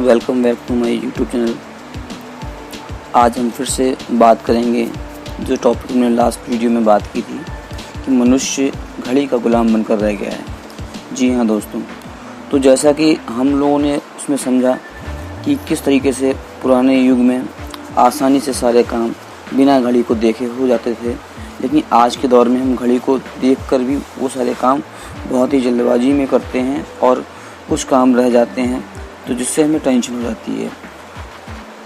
Welcome back to my YouTube channel. आज हम फिर से बात करेंगे जो टॉपिक हमने लास्ट वीडियो में बात की थी कि मनुष्य घड़ी का गुलाम बनकर रह गया है। जी हाँ दोस्तों, तो जैसा कि हम लोगों ने उसमें समझा कि किस तरीके से पुराने युग में आसानी से सारे काम बिना घड़ी को देखे हो जाते थे, लेकिन आज के दौर में हम घड़ी को देखकर भी वो सारे काम बहुत ही जल्दबाजी में करते हैं और कुछ काम रह जाते हैं, तो जिससे हमें टेंशन हो जाती है।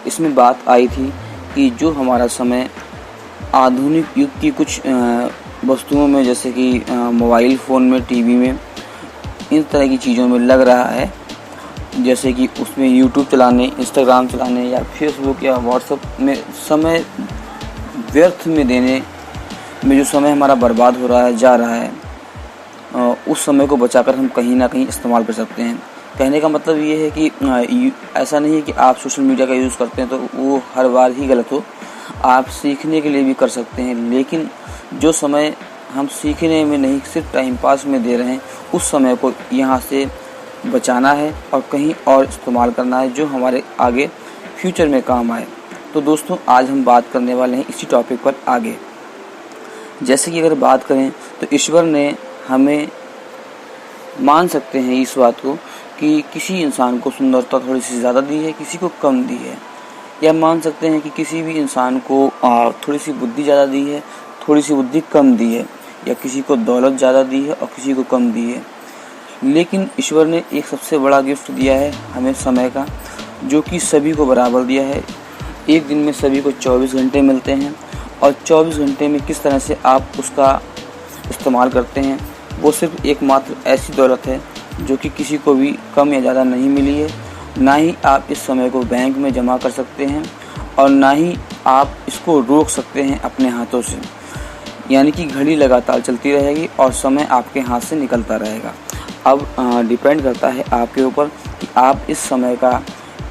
इसमें बात आई थी कि जो हमारा समय आधुनिक युग की कुछ वस्तुओं में, जैसे कि मोबाइल फ़ोन में, टीवी में, इन तरह की चीज़ों में लग रहा है, जैसे कि उसमें यूट्यूब चलाने, इंस्टाग्राम चलाने या फेसबुक या व्हाट्सएप में समय व्यर्थ में देने में जो समय हमारा बर्बाद हो रहा है, जा रहा है, उस समय को बचाकर हम कहीं ना कहीं इस्तेमाल कर सकते हैं। कहने का मतलब ये है कि ऐसा नहीं है कि आप सोशल मीडिया का यूज़ करते हैं तो वो हर बार ही गलत हो। आप सीखने के लिए भी कर सकते हैं, लेकिन जो समय हम सीखने में नहीं, सिर्फ टाइम पास में दे रहे हैं, उस समय को यहाँ से बचाना है और कहीं और इस्तेमाल करना है जो हमारे आगे फ्यूचर में काम आए। तो दोस्तों, आज हम बात करने वाले हैं इसी टॉपिक पर आगे। जैसे कि अगर बात करें तो ईश्वर ने हमें, मान सकते हैं इस बात को, कि किसी इंसान को सुंदरता थोड़ी सी ज़्यादा दी है, किसी को कम दी है, या मान सकते हैं कि किसी भी इंसान को थोड़ी सी बुद्धि ज़्यादा दी है, थोड़ी सी बुद्धि कम दी है, या किसी को दौलत ज़्यादा दी है और किसी को कम दी है। लेकिन ईश्वर ने एक सबसे बड़ा गिफ्ट दिया है हमें, समय का, जो कि सभी को बराबर दिया है। एक दिन में सभी को 24 घंटे मिलते हैं और 24 घंटे में किस तरह से आप उसका इस्तेमाल करते हैं, वो सिर्फ एकमात्र ऐसी दौलत है जो कि किसी को भी कम या ज़्यादा नहीं मिली है। ना ही आप इस समय को बैंक में जमा कर सकते हैं और ना ही आप इसको रोक सकते हैं अपने हाथों से। यानी कि घड़ी लगातार चलती रहेगी और समय आपके हाथ से निकलता रहेगा। अब डिपेंड करता है आपके ऊपर कि आप इस समय का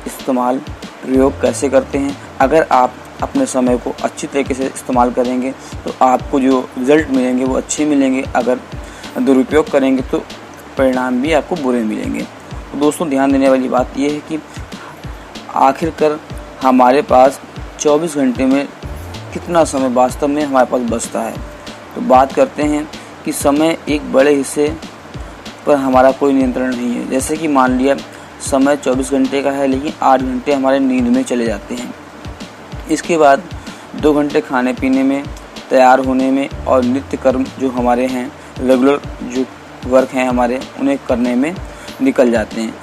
इस्तेमाल, प्रयोग कैसे करते हैं। अगर आप अपने समय को अच्छी तरीके से इस्तेमाल करेंगे तो आपको जो रिज़ल्ट मिलेंगे वो अच्छे मिलेंगे। अगर दुरुपयोग करेंगे तो परिणाम भी आपको बुरे मिलेंगे। तो दोस्तों, ध्यान देने वाली बात यह है कि आखिरकार हमारे पास 24 घंटे में कितना समय वास्तव में हमारे पास बचता है। तो बात करते हैं कि समय एक बड़े हिस्से पर हमारा कोई नियंत्रण नहीं है। जैसे कि मान लिया समय 24 घंटे का है, लेकिन 8 घंटे हमारे नींद में चले जाते हैं। इसके बाद 2 घंटे खाने पीने में, तैयार होने में और नित्य कर्म जो हमारे हैं, रेगुलर जो वर्क हैं हमारे, उन्हें करने में निकल जाते हैं।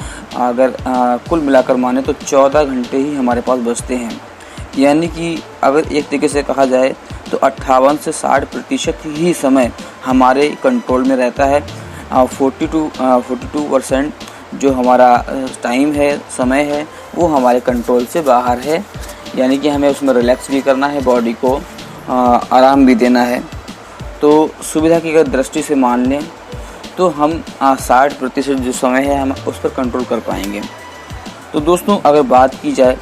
अगर कुल मिलाकर माने तो 14 घंटे ही हमारे पास बचते हैं। यानी कि अगर एक तरीके से कहा जाए तो 58 से 60% ही समय हमारे कंट्रोल में रहता है। 42% जो हमारा टाइम है, समय है, वो हमारे कंट्रोल से बाहर है। यानी कि हमें उसमें रिलैक्स भी करना है, बॉडी को आराम भी देना है। तो सुविधा की अगर दृष्टि से मान लें तो हम 60% जो समय है हम उस पर कंट्रोल कर पाएंगे। तो दोस्तों, अगर बात की जाए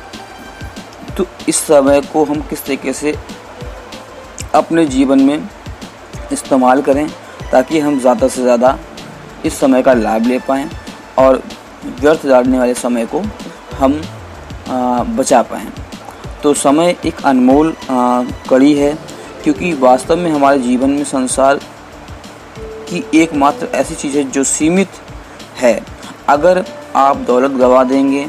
तो इस समय को हम किस तरीके से अपने जीवन में इस्तेमाल करें ताकि हम ज़्यादा से ज़्यादा इस समय का लाभ ले पाएँ और व्यर्थ जाने वाले समय को हम बचा पाएँ। तो समय एक अनमोल कड़ी है, क्योंकि वास्तव में हमारे जीवन में संसार की एकमात्र ऐसी चीज़ है जो सीमित है। अगर आप दौलत गंवा देंगे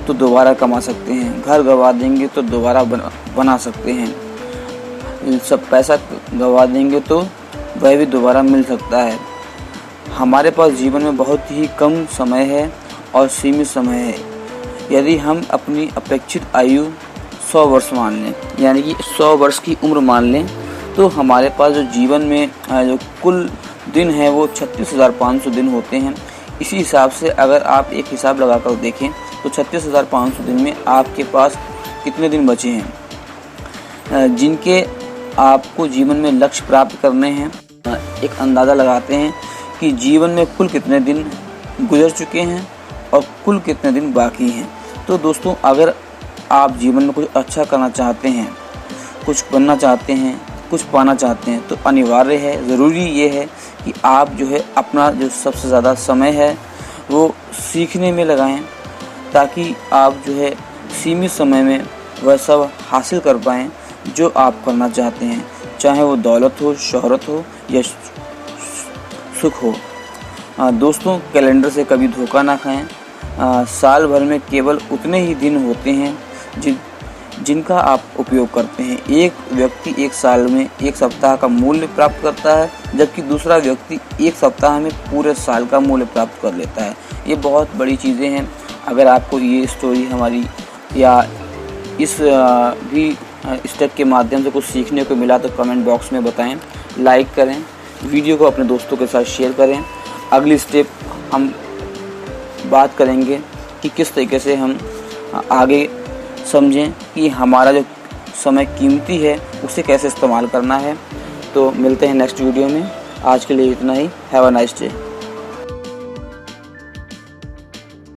तो दोबारा कमा सकते हैं, घर गंवा देंगे तो दोबारा बना सकते हैं, सब पैसा गंवा देंगे तो वह भी दोबारा मिल सकता है। हमारे पास जीवन में बहुत ही कम समय है और सीमित समय है। यदि हम अपनी अपेक्षित आयु 100 वर्ष मान लें, यानी कि 100 वर्ष की उम्र मान लें, तो हमारे पास जो जीवन में जो कुल दिन है वो 36,500 दिन होते हैं। इसी हिसाब से अगर आप एक हिसाब लगाकर देखें तो 36,500 दिन में आपके पास कितने दिन बचे हैं जिनके आपको जीवन में लक्ष्य प्राप्त करने हैं। एक अंदाज़ा लगाते हैं कि जीवन में कुल कितने दिन गुजर चुके हैं और कुल कितने दिन बाकी हैं। तो दोस्तों, अगर आप जीवन में कुछ अच्छा करना चाहते हैं, कुछ बनना चाहते हैं, कुछ पाना चाहते हैं, तो अनिवार्य है, ज़रूरी ये है कि आप जो है अपना जो सबसे ज़्यादा समय है वो सीखने में लगाएं, ताकि आप जो है सीमित समय में वह सब हासिल कर पाएँ जो आप करना चाहते हैं, चाहे वो दौलत हो, शोहरत हो या सुख हो। दोस्तों, कैलेंडर से कभी धोखा ना खाएं। साल भर में केवल उतने ही दिन होते हैं जिनका आप उपयोग करते हैं। एक व्यक्ति एक साल में एक सप्ताह का मूल्य प्राप्त करता है, जबकि दूसरा व्यक्ति एक सप्ताह में पूरे साल का मूल्य प्राप्त कर लेता है। ये बहुत बड़ी चीज़ें हैं। अगर आपको ये स्टोरी हमारी या इस भी स्टेप के माध्यम से कुछ सीखने को मिला तो कमेंट बॉक्स में बताएं, लाइक करें, वीडियो को अपने दोस्तों के साथ शेयर करें। अगली स्टेप हम बात करेंगे कि किस तरीके से हम आगे समझें कि हमारा जो समय कीमती है उसे कैसे इस्तेमाल करना है। तो मिलते हैं नेक्स्ट वीडियो में। आज के लिए इतना ही। Have a nice day.